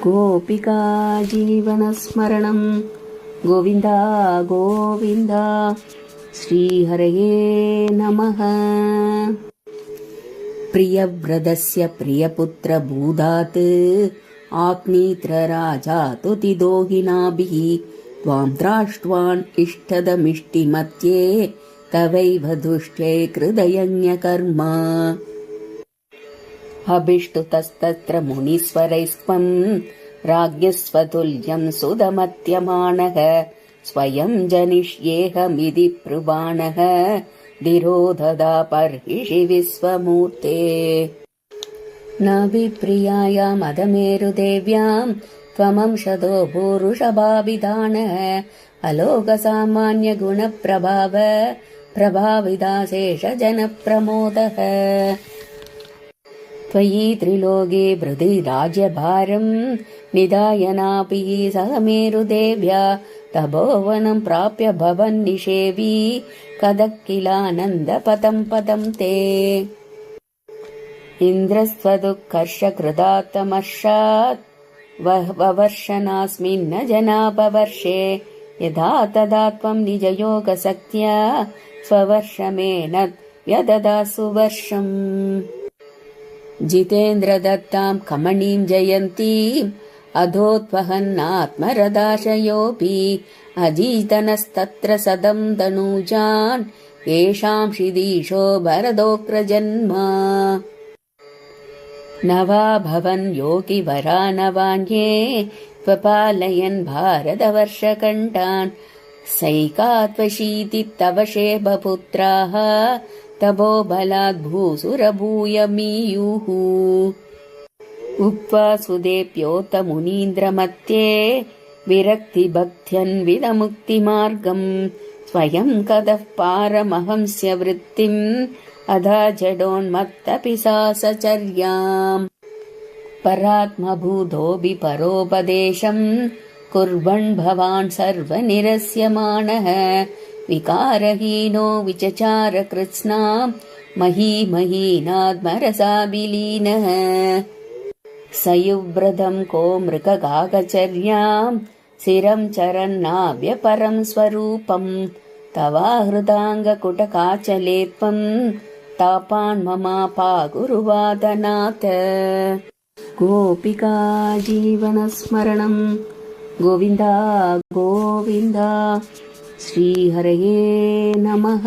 गोपिका जीवनस्मरणं गोविन्द गोविन्द श्रीहरये नमः। प्रियव्रतस्य प्रियपुत्रभूदात् आप्नीत्रराजातुतिदोहिनाभिः त्वां द्राष्ट्वान् इष्टदमिष्टिमत्ये तवैव दुष्टे कृतयज्ञकर्म। अभिष्टुतस्तत्र मुनीश्वरैस्त्वं राज्ञस्वतुल्यं सुदमत्यमानः स्वयं जनिष्येऽहमिति ब्रुवाणः दिरोधदा पर्हिषि विश्वमूर्ते। न विप्रियायामदमेरुदेव्यां त्वमंशतो भूरुषभाभिधानः अलोकसामान्यगुणप्रभाव प्रभाविदाशेषजनप्रमोदः। त्वयि त्रिलोके हृदि राज्यभारं निधायनापि सह मेरुदेव्या तपोवनं प्राप्य भवन्निषेवी कदः किलानन्दपदं पदं ते। इन्द्रस्त्वदुःकर्षकृतात्तमर्षात् ववर्षनास्मिन्न जनापवर्षे यथा तदा त्वं निजयोगशक्त्या स्ववर्षमेन व्यददासु वर्षम्। जितेन्द्रदत्तां कमणीं जयन्तीम् अधोत्वहन्नात्मरदाशयोऽपि अजीतनस्तत्र सदं तनूजान् येषां शिदीशो भरदोऽग्रजन्म। न वा भवन् योगिवरा नवान्ये त्वपालयन् भारतवर्षकण्ठान् सैकात्वशीति तव शेबपुत्राः तपो बलात् भूसुरभूयमीयुः। उक्त्वा सुदेप्योतमुनीन्द्रमत्ये विरक्तिभक्त्यन्वितमुक्तिमार्गम् स्वयं कतः पारमहंस्य वृत्तिम् अधा जडोन्मत्तपिशाचर्याम्। परात्मभूतोऽपि परोपदेशम् कुर्वन् भवान् सर्वनिरस्यमाणः विकारहीनो विचचार कृत्स्नाम् महीमहीनात्मरसाभिलीनः। सयुव्रतं को मृगगागचर्यां शिरं चरन्नाव्यपरं स्वरूपं तवाहृदाङ्गकुटकाचले त्वं तापान् ममापागुरुवादनात्। गोपिका जीवनस्मरणं गोविन्द गोविन्द श्रीहरये नमः।